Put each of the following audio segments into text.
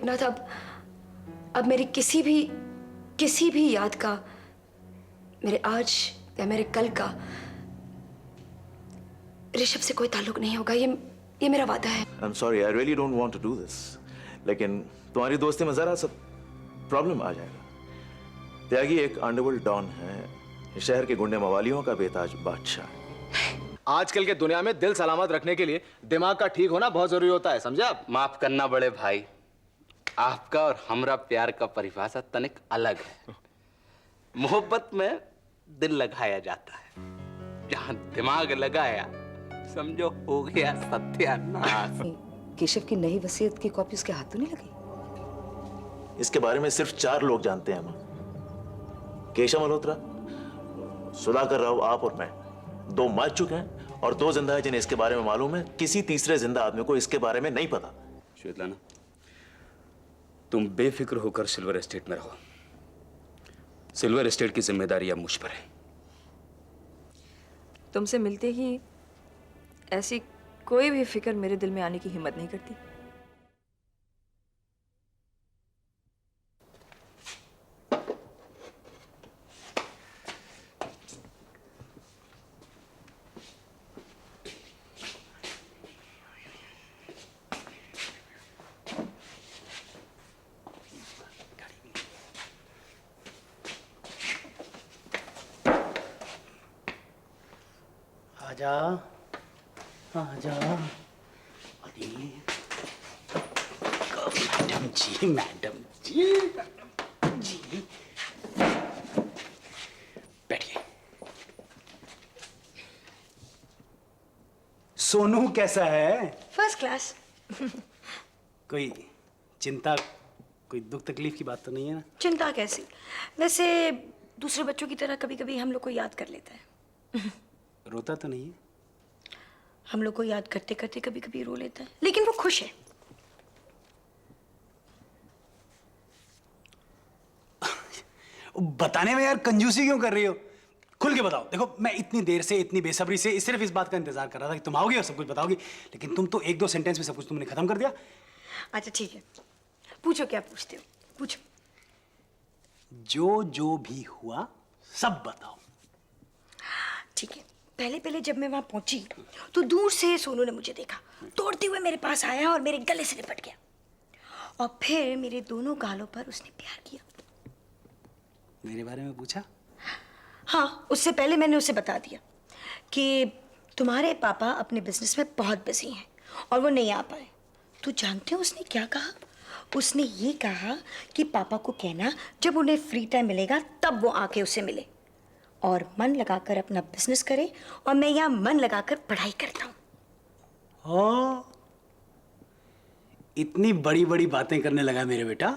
ना था, अब मेरी किसी भी याद का, मेरे आज या मेरे कल का ऋषभ से कोई ताल्लुक नहीं होगा। ये मेरा वादा है। I'm sorry, I really don't want to do this. लेकिन तुम्हारी दोस्ती में जरा सा प्रॉब्लम आ जाएगा। त्यागी एक अंडरवर्ल्ड डॉन है, शहर के गुंडे मवालियों का बेताज बादशाह है। आजकल के दुनिया में दिल सलामत रखने के लिए दिमाग का ठीक होना बहुत जरूरी होता है, समझे आप? माफ करना बड़े भाई, आपका और हमरा प्यार का परिभाषा तनिक अलग है। मोहब्बत में दिल लगाया जाता है, जहां दिमाग लगाया समझो हो गया सत्यानाश। केशव की नई वसीयत की कॉपी उसके हाथ तो नहीं लगी? इसके बारे में सिर्फ 4 लोग जानते हैं मां। केशव मल्होत्रा, सुधाकर राव, आप और मैं। 2 मर चुके हैं और 2 जिंदा है जिन्हें इसके बारे में मालूम है। किसी तीसरे जिंदा आदमी को इसके बारे में नहीं पता। श्वेतलाना, तुम बेफिक्र होकर सिल्वर एस्टेट में रहो। सिल्वर एस्टेट की जिम्मेदारी अब मुझ पर है। तुमसे मिलते ही ऐसी कोई भी फिक्र मेरे दिल में आने की हिम्मत नहीं करती। आजा आजा। अरे मैडम जी, मैडम जी, मैडम जी, बैठिए। सोनू कैसा है? First class. कोई चिंता, कोई दुख तकलीफ की बात तो नहीं है ना? चिंता कैसी? वैसे दूसरे बच्चों की तरह कभी कभी हम लोग को याद कर लेता है। रोता तो नहीं है? हम लोग को याद करते करते कभी कभी रो लेता है, लेकिन वो खुश है। बताने में यार कंजूसी क्यों कर रही हो? खुल के बताओ। देखो, मैं इतनी देर से, इतनी बेसब्री से सिर्फ इस बात का इंतजार कर रहा था कि तुम आओगे और सब कुछ बताओगी, लेकिन तुम तो 1-2 सेंटेंस में सब कुछ तुमने खत्म कर दिया। अच्छा ठीक है, पूछो क्या पूछते हो, पूछो। जो भी हुआ सब बताओ। ठीक है, पहले जब मैं वहां पहुंची तो दूर से सोनू ने मुझे देखा, दौड़ते हुए मेरे पास आया और मेरे गले से लिपट गया, और फिर मेरे दोनों गालों पर उसने प्यार किया। मेरे बारे में पूछा? हाँ, उससे पहले मैंने उसे बता दिया कि तुम्हारे पापा अपने बिजनेस में बहुत बिजी हैं और वो नहीं आ पाए। तो जानते हो उसने क्या कहा? उसने ये कहा कि पापा को कहना जब उन्हें फ्री टाइम मिलेगा तब वो आके उसे मिले और मन लगाकर अपना बिजनेस करे, और मैं यहाँ मन लगाकर पढ़ाई करता हूँ। इतनी बड़ी बड़ी बातें करने लगा मेरे बेटा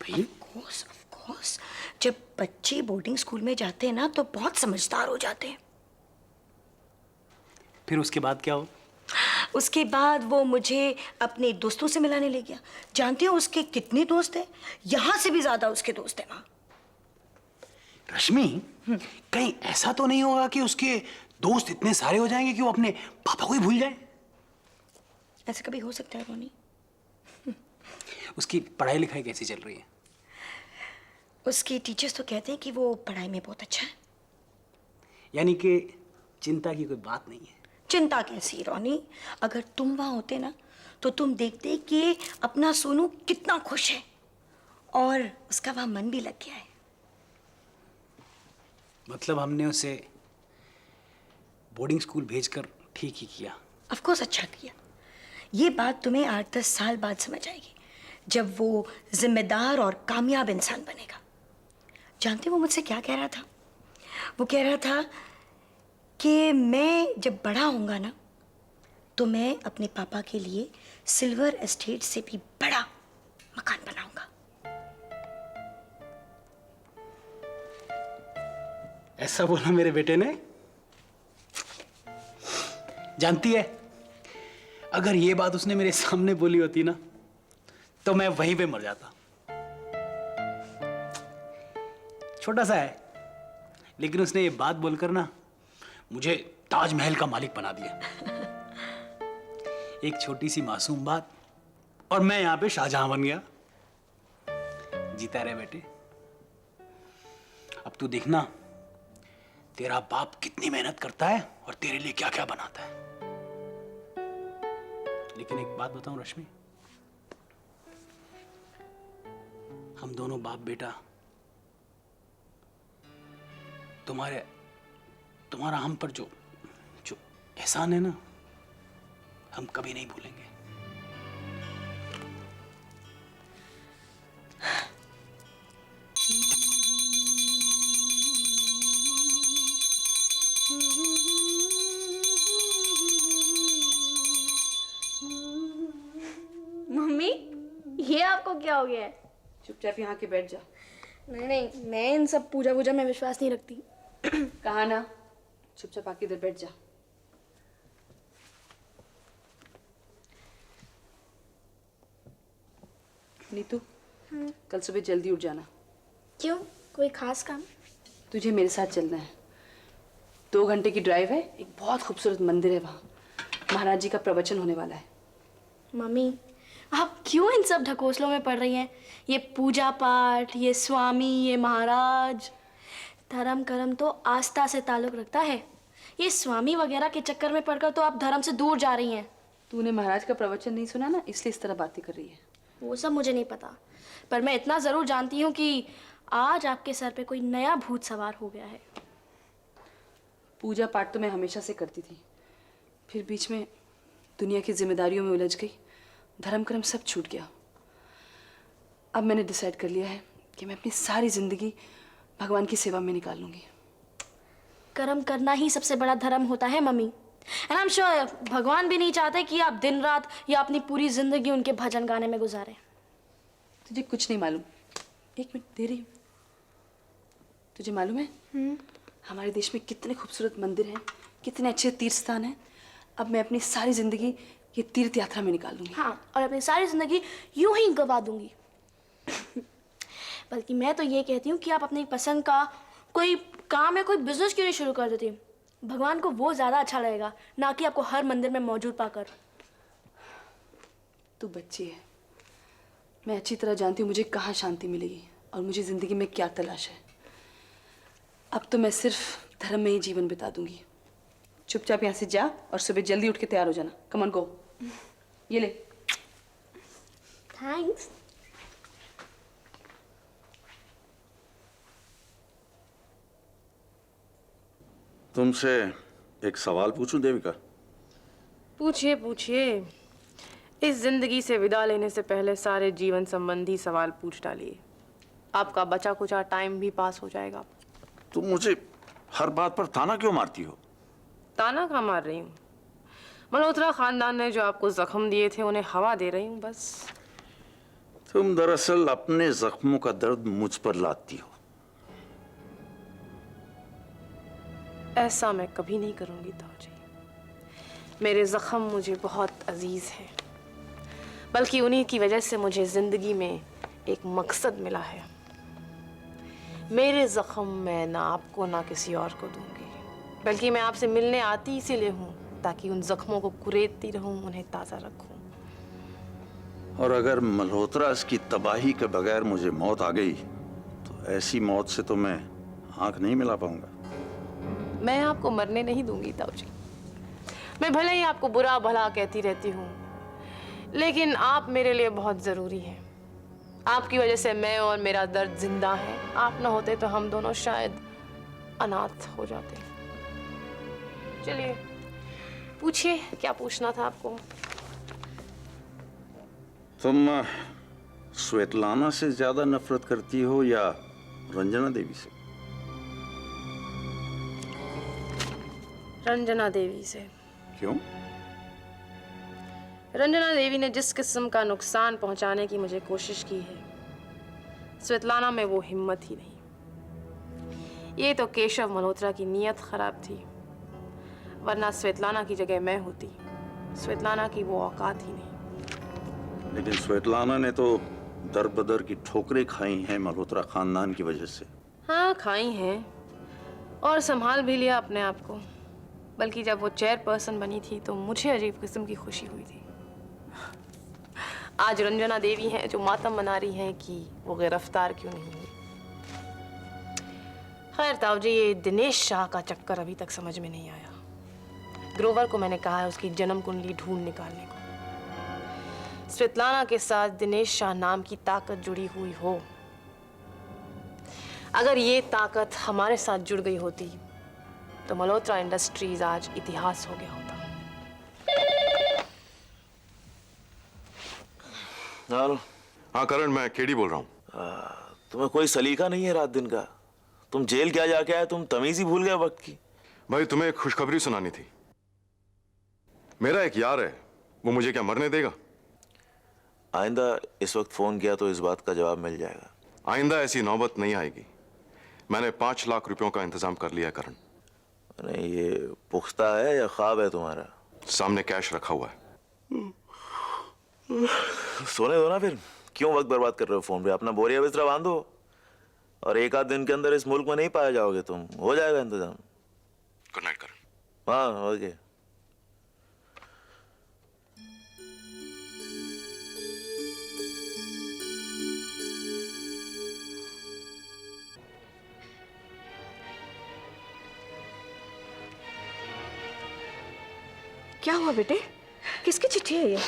भाई। ऑफ कोर्स, जब बच्चे बोर्डिंग स्कूल में जाते हैं ना तो बहुत समझदार हो जाते हैं। फिर उसके बाद क्या हो? उसके बाद वो मुझे अपने दोस्तों से मिलाने ले गया। जानते हो उसके कितने दोस्त हैं? यहाँ से भी ज्यादा उसके दोस्त हैं वहाँ। रश्मि, कहीं ऐसा तो नहीं होगा कि उसके दोस्त इतने सारे हो जाएंगे कि वो अपने पापा को ही भूल जाए? ऐसा कभी हो सकता है रोनी? उसकी पढ़ाई लिखाई कैसी चल रही है? उसके टीचर्स तो कहते हैं कि वो पढ़ाई में बहुत अच्छा है। यानी कि चिंता की कोई बात नहीं है? चिंता कैसी रोनी, अगर तुम वहां होते ना तो तुम देखते कि अपना सोनू कितना खुश है और उसका वहां मन भी लग गया है। मतलब हमने उसे बोर्डिंग स्कूल भेजकर ठीक ही किया? ऑफ कोर्स अच्छा किया। ये बात तुम्हें 8-10 साल बाद समझ आएगी, जब वो जिम्मेदार और कामयाब इंसान बनेगा। जानते हो वो मुझसे क्या कह रहा था? वो कह रहा था कि मैं जब बड़ा होऊंगा ना तो मैं अपने पापा के लिए सिल्वर एस्टेट से भी बड़ा मकान बनाऊंगा। ऐसा बोला मेरे बेटे ने? जानती है, अगर ये बात उसने मेरे सामने बोली होती ना तो मैं वहीं पे मर जाता। छोटा सा है, लेकिन उसने ये बात बोलकर ना मुझे ताजमहल का मालिक बना दिया। एक छोटी सी मासूम बात और मैं यहां पे शाहजहां बन गया। जीता रहे बेटे। अब तू देखना तेरा बाप कितनी मेहनत करता है और तेरे लिए क्या क्या बनाता है। लेकिन एक बात बताऊं रश्मि, हम दोनों बाप बेटा तुम्हारा हम पर जो एहसान है ना, हम कभी नहीं भूलेंगे। मम्मी, ये आपको क्या हो गया है? चुपचाप यहाँ के बैठ जा। नहीं नहीं, मैं इन सब पूजा वूजा में विश्वास नहीं रखती। कहा ना, चुपचाप आके इधर बैठ जा। नीतू, कल सुबह जल्दी उठ जाना। क्यों, कोई खास काम? तुझे मेरे साथ चलना है। 2 घंटे की ड्राइव है, एक बहुत खूबसूरत मंदिर है वहाँ। महाराज जी का प्रवचन होने वाला है। मम्मी, आप क्यों इन सब ढकोसलों में पड़ रही हैं? ये पूजा पाठ, ये स्वामी, ये महाराज, धर्म कर्म तो आस्था से ताल्लुक रखता है। ये स्वामी वगैरह के चक्कर में पड़कर तो आप धर्म से दूर जा रही हैं। तूने महाराज का प्रवचन नहीं सुना ना, इसलिए इस तरह बातें कर रही है। वो सब मुझे नहीं पता, पर मैं इतना जरूर जानती हूँ कि आज आपके सर पे कोई नया भूत सवार हो गया है। पूजा पाठ तो मैं हमेशा से करती थी, फिर बीच में दुनिया की जिम्मेदारियों में उलझ गई, धर्म कर्म सब छूट गया। अब मैंने डिसाइड कर लिया है कि मैं अपनी सारी जिंदगी भगवान की सेवा में निकाल लूंगी। कर्म करना ही सबसे बड़ा धर्म होता है mummy. And I am sure भगवान भी नहीं चाहते कि आप दिन रात या अपनी पूरी जिंदगी उनके भजन गाने में गुजारें। तुझे कुछ नहीं मालूम। 1 मिनट दे रही हूँ। तुझे मालूम है हमारे देश में कितने खूबसूरत मंदिर हैं, कितने अच्छे तीर्थ स्थान हैं। अब मैं अपनी सारी जिंदगी ये तीर्थ यात्रा में निकाल लूंगी। हाँ, और अपनी सारी जिंदगी यूं ही गवा दूंगी। बल्कि मैं तो ये कहती हूँ कि आप अपनी पसंद का कोई काम या कोई बिजनेस क्यों नहीं शुरू कर देती? भगवान को वो ज्यादा अच्छा लगेगा, ना कि आपको हर मंदिर में मौजूद पाकर। तू बच्ची है, मैं अच्छी तरह जानती हूँ मुझे कहाँ शांति मिलेगी और मुझे जिंदगी में क्या तलाश है। अब तो मैं सिर्फ धर्म में ही जीवन बिता दूंगी। चुपचाप यहाँ से जा और सुबह जल्दी उठ के तैयार हो जाना। Come on go. ये ले। थैंक्स। तुमसे एक सवाल पूछूं देविका? पूछिए पूछिए। इस जिंदगी से विदा लेने से पहले सारे जीवन संबंधी सवाल पूछ डालिए। आपका बचा कुचा टाइम भी पास हो जाएगा। तुम मुझे हर बात पर ताना क्यों मारती हो? ताना कहाँ मार रही हूँ? मल्होत्रा खानदान ने जो आपको जख्म दिए थे उन्हें हवा दे रही हूँ बस। तुम दरअसल अपने जख्मों का दर्द मुझ पर लादती हो। ऐसा मैं कभी नहीं करूँगी ताऊजी। मेरे जख्म मुझे बहुत अजीज हैं, बल्कि उन्हीं की वजह से मुझे जिंदगी में एक मकसद मिला है। मेरे जख्म मैं ना आपको ना किसी और को दूंगी, बल्कि मैं आपसे मिलने आती इसीलिए हूँ ताकि उन जख्मों को कुरेदती रहूं, उन्हें ताज़ा रखूं। और अगर मल्होत्रा की तबाही के बगैर मुझे मौत आ गई तो ऐसी मौत से तो मैं आंख नहीं मिला पाऊंगा। मैं आपको मरने नहीं दूंगी ताऊजी। मैं भले ही आपको बुरा भला कहती रहती हूँ, लेकिन आप मेरे लिए बहुत ज़रूरी हैं। आपकी वजह से मैं और मेरा दर्द जिंदा है। आप ना होते तो हम दोनों शायद अनाथ हो जाते। चलिए पूछिए, क्या पूछना था आपको? तुम स्वेतलाना से ज्यादा नफरत करती हो या रंजना देवी से? रंजना देवी से। क्यों? रंजना देवी ने जिस किस्म का नुकसान पहुंचाने की मुझे कोशिश की है, स्वेतलाना में वो हिम्मत ही नहीं। ये तो केशव मल्होत्रा की नीयत खराब थी, वरना स्वेतलाना की जगह मैं होती। स्वेतलाना की वो औकात ही नहीं। लेकिन स्वेतलाना ने तो दर बदर की ठोकरें खाई हैं मल्होत्रा खानदान की वजह से। हाँ खाई हैं, और संभाल भी लिया अपने आप को। बल्कि जब वो चेयरपर्सन बनी थी तो मुझे अजीब किस्म की खुशी हुई थी। आज रंजना देवी हैं जो मातम मना रही हैं कि वो गिरफ्तार क्यों नहीं हुई। खैर ताऊ जी, ये दिनेश शाह का चक्कर अभी तक समझ में नहीं आया। ग्रोवर को मैंने कहा है उसकी जन्म कुंडली ढूंढ निकालने को। स्वेतलाना के साथ दिनेश शाह नाम की ताकत जुड़ी हुई हो, अगर ये ताकत हमारे साथ जुड़ गई होती तो मल्होत्रा इंडस्ट्रीज आज इतिहास हो गया होता। हेलो। हाँ करण, मैं केडी बोल रहा हूँ। तुम्हें कोई सलीका नहीं है रात दिन का? तुम जेल क्या जाके आए, तुम तमीज ही भूल गए वक्त की। भाई तुम्हें एक खुशखबरी सुनानी थी। मेरा एक यार है, वो मुझे क्या मरने देगा? आइंदा इस वक्त फोन किया तो इस बात का जवाब मिल जाएगा। आइंदा ऐसी नौबत नहीं आएगी। मैंने 5 लाख रुपयों का इंतजाम कर लिया करण। नहीं, ये पुख्ता है या ख्वाब है तुम्हारा? सामने कैश रखा हुआ है। सोने दो ना फिर, क्यों वक्त बर्बाद कर रहे हो फोन पे? अपना बोरिया बिस्तरा बांधो और एक आध दिन के अंदर इस मुल्क में नहीं पाया जाओगे तुम। हो जाएगा इंतजाम। गुड नाइट करण। हाँ ओके। क्या हुआ बेटे? किसकी चिट्ठी है ये?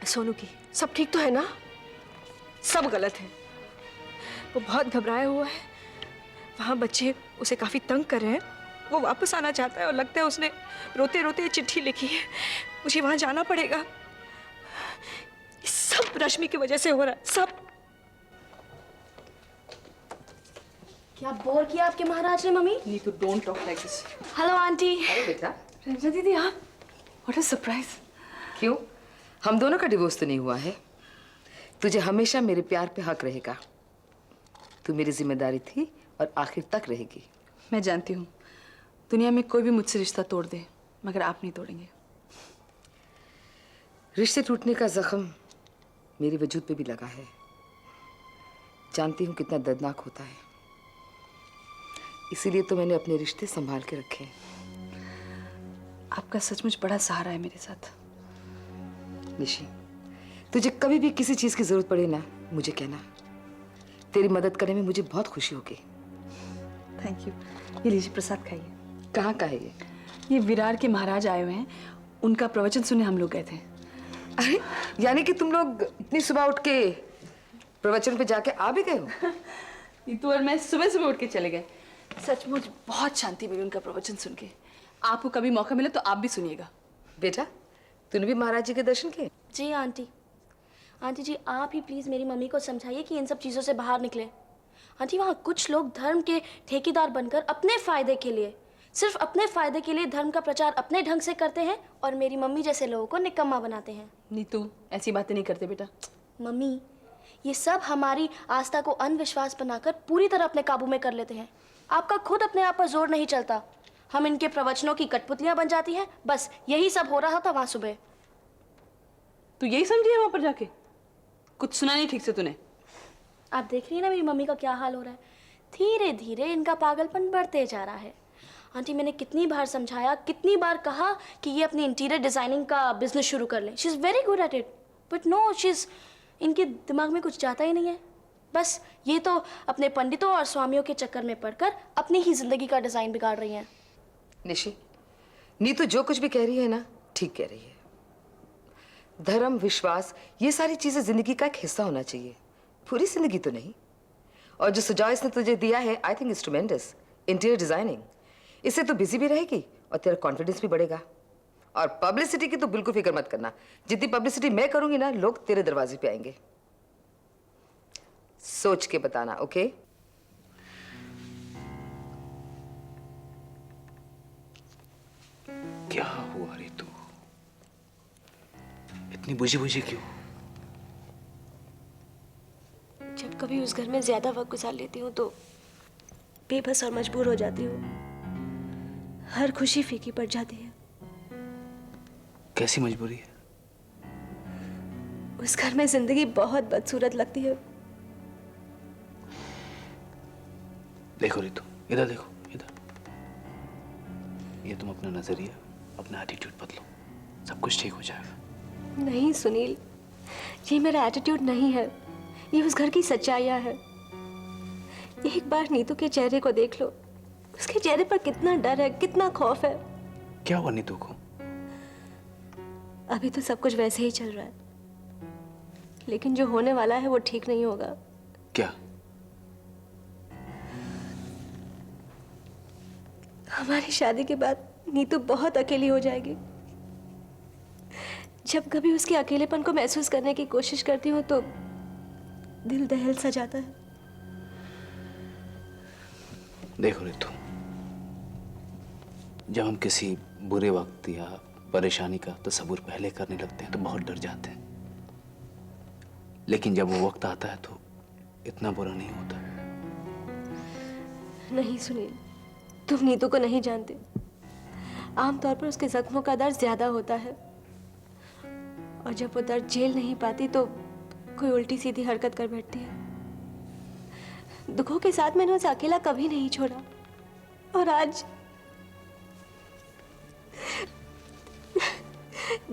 सोनू की। सब ठीक तो है ना? सब गलत है। वो बहुत घबराया हुआ है। वहाँ बच्चे उसे काफी तंग कर रहे हैं। वो वापस आना चाहता है और लगता है उसने रोते रोते ये चिट्ठी लिखी है। मुझे वहाँ जाना पड़ेगा। ये सब रश्मि की वजह से हो रहा है, सब। क्या बोर किया आपके महाराज ने mummy? Neetu, don't talk like this. Hello aunty. अरे बेटा, रंजना दीदी आप? What a surprise. क्यों? हम दोनों का डिवोर्स तो नहीं हुआ है। तुझे हमेशा मेरे प्यार पे हक रहेगा। तू मेरी जिम्मेदारी थी और आखिर तक रहेगी। मैं जानती हूँ दुनिया में कोई भी मुझसे रिश्ता तोड़ दे, मगर आप नहीं तोड़ेंगे। रिश्ते टूटने का जख्म मेरे वजूद पे भी लगा है। जानती हूँ कितना दर्दनाक होता है, इसीलिए तो मैंने अपने रिश्ते संभाल के रखे। आपका सचमुच बड़ा सहारा है मेरे साथ। निशी, तुझे कभी भी किसी चीज की जरूरत पड़े ना, मुझे कहना। तेरी मदद करने में मुझे बहुत खुशी होगी। Thank you. ये लीजिए प्रसाद खाइए। कहाँ का है ये? ये विरार के महाराज आए हुए हैं, उनका प्रवचन सुने हम लोग गए थे। अरे, यानी कि तुम लोग इतनी सुबह उठ के प्रवचन पे जाके आ भी गए हो? नीतू और मैं सुबह सुबह उठ के चले गए। सचमुच बहुत शांति मिली उनका प्रवचन सुन के। आपको कभी मौका मिले तो आप भी सुनिएगा। बेटा, तूने भी महाराज जी के दर्शन किए? जी आंटी। आंटी जी, आप ही प्लीज मेरी मम्मी को समझाइए कि इन सब चीजों से बाहर निकले। आंटी, वहाँ कुछ लोग धर्म के ठेकेदार बनकर अपने फायदे के लिए, सिर्फ अपने फायदे के लिए धर्म का प्रचार अपने ढंग से करते हैं और मेरी मम्मी जैसे लोगों को निकम्मा बनाते हैं। नीतू, ऐसी बातें नहीं करते बेटा। मम्मी, ये सब हमारी आस्था को अंधविश्वास बनाकर पूरी तरह अपने काबू में कर लेते हैं। आपका खुद अपने आप पर जोर नहीं चलता। हम इनके प्रवचनों की कठपुतलियां बन जाती हैं। बस यही सब हो रहा था वहां सुबह। तू यही समझी है वहां पर जाके? कुछ सुना नहीं ठीक से तूने? आप देख रही हैं ना मेरी मम्मी का क्या हाल हो रहा है। धीरे धीरे इनका पागलपन बढ़ते जा रहा है। आंटी, मैंने कितनी बार समझाया, कितनी बार कहा कि ये अपनी इंटीरियर डिजाइनिंग का बिजनेस शुरू कर लें। She is very good at it, but no, इनके दिमाग में कुछ जाता ही नहीं है। बस ये तो अपने पंडितों और स्वामियों के चक्कर में पड़कर अपनी ही जिंदगी का डिजाइन बिगाड़ रही हैं। निशी, नीतू जो कुछ भी कह रही है ना, ठीक कह रही है। धर्म, विश्वास, ये सारी चीजें जिंदगी का एक हिस्सा होना चाहिए, पूरी जिंदगी तो नहीं। और जो सुझाव इसने तुझे दिया है, I think it's ट्रेमेंडस। Interior designing, इससे तो बिजी भी रहेगी और तेरा कॉन्फिडेंस भी बढ़ेगा। और पब्लिसिटी की तो बिल्कुल फिक्र मत करना। जितनी पब्लिसिटी मैं करूंगी ना, लोग तेरे दरवाजे पे आएंगे। सोच के बताना, ओके? क्या हुआ रितु? इतनी बुझी बुझी क्यों? जब कभी उस घर में ज्यादा वक्त गुजार लेती हूँ तो बेबस और मजबूर हो जाती हूँ। हर खुशी फीकी पड़ जाती है। कैसी मजबूरी है? उस घर में जिंदगी बहुत बदसूरत लगती है। देखो रितु, इधर देखो, इधर। ये तुम अपना नजरिया, अपना एटीट्यूड बदलो, सब कुछ ठीक हो जाएगा। नहीं सुनील, ये मेरा एटीट्यूड नहीं है, ये उस घर की सच्चाइयाँ है। एक बार नीतू के चेहरे को देख लो, उसके चेहरे पर कितना डर है, कितना खौफ है। क्या हुआ नीतू को? अभी तो सब कुछ वैसे ही चल रहा है, लेकिन जो होने वाला है वो ठीक नहीं होगा। क्या? हमारी शादी के बाद नीतू बहुत अकेली हो जाएगी। जब कभी उसके अकेलेपन को महसूस करने की कोशिश करती हूँ तो दिल दहल सा जाता है। देखो ऋतु, जब हम किसी बुरे वक्त या परेशानी का तस्वुर पहले करने लगते हैं तो बहुत डर जाते हैं, लेकिन जब वो वक्त आता है तो इतना बुरा नहीं होता। नहीं सुनील, तुम नीतू को नहीं जानते। आमतौर पर उसके जख्मों का दर्द ज्यादा होता है, और जब वो दर्द झेल नहीं पाती तो कोई उल्टी सीधी हरकत कर बैठती है। दुखों के साथ मैंने उसे अकेला कभी नहीं छोड़ा, और आज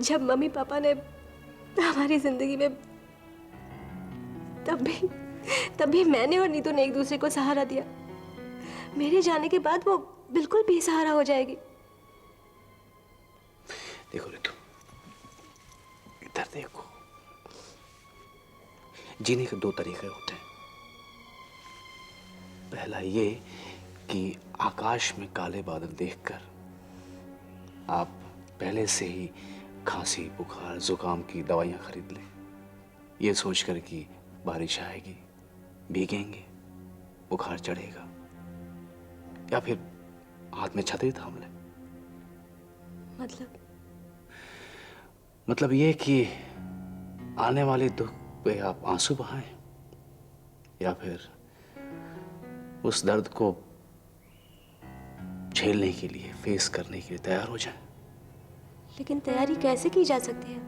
जब मम्मी पापा ने हमारी जिंदगी में, तब भी मैंने और नीतू ने एक दूसरे को सहारा दिया। मेरे जाने के बाद वो बिल्कुल बेसहारा हो जाएगी। देखो ऋतु, इधर देखो, जीने के दो तरीके होते हैं। पहला ये कि आकाश में काले बादल देखकर आप पहले से ही खांसी, बुखार, जुकाम की दवाइयां खरीद लें, ये सोचकर कि बारिश आएगी, भीगेंगे, बुखार चढ़ेगा, या फिर हाथ में छतरी थाम लें। मतलब ये कि आने वाले दुख पे आप आंसू बहाएं, या फिर उस दर्द को झेलने के लिए, फेस करने के लिए तैयार हो जाएं। लेकिन तैयारी कैसे की जा सकती है?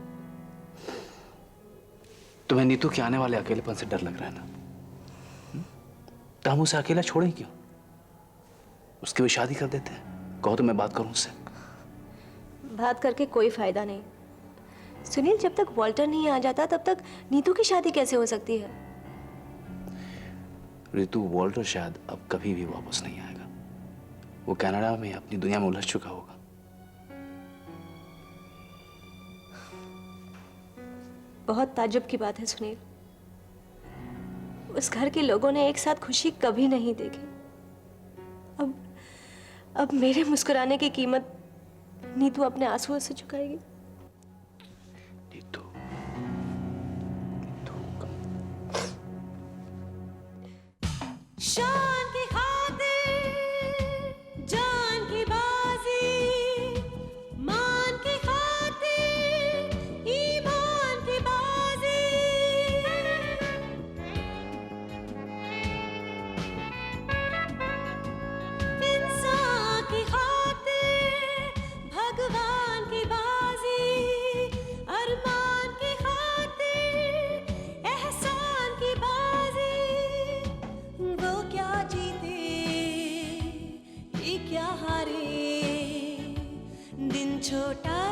तुम्हें नीतू के आने वाले अकेलेपन से डर लग रहा है ना? तो हम उसे अकेला छोड़ें क्यों? उसकी भी शादी कर देते हैं। कहो तो मैं बात करूं उससे। बात करके कोई फायदा नहीं सुनील। जब तक वॉल्टर नहीं आ जाता तब तक नीतू की शादी कैसे हो सकती है? ऋतु, वॉल्टर शायद अब कभी भी वापस नहीं आएगा। वो कनाडा में अपनी दुनिया में उलझ चुका होगा। बहुत ताज्जुब की बात है सुनील, उस घर के लोगों ने एक साथ खुशी कभी नहीं देखी। अब मेरे मुस्कुराने की कीमत नीतू अपने आंसुओं से चुकाएगी। शान की खातिर जान की बाजी, मान की खातिर ईमान की बाजी। इंसान की खातिर भगवान की बाजी, अरमान की खातिर एहसान की बाजी। वो क्या जीते ये क्या हारे, दिन छोटा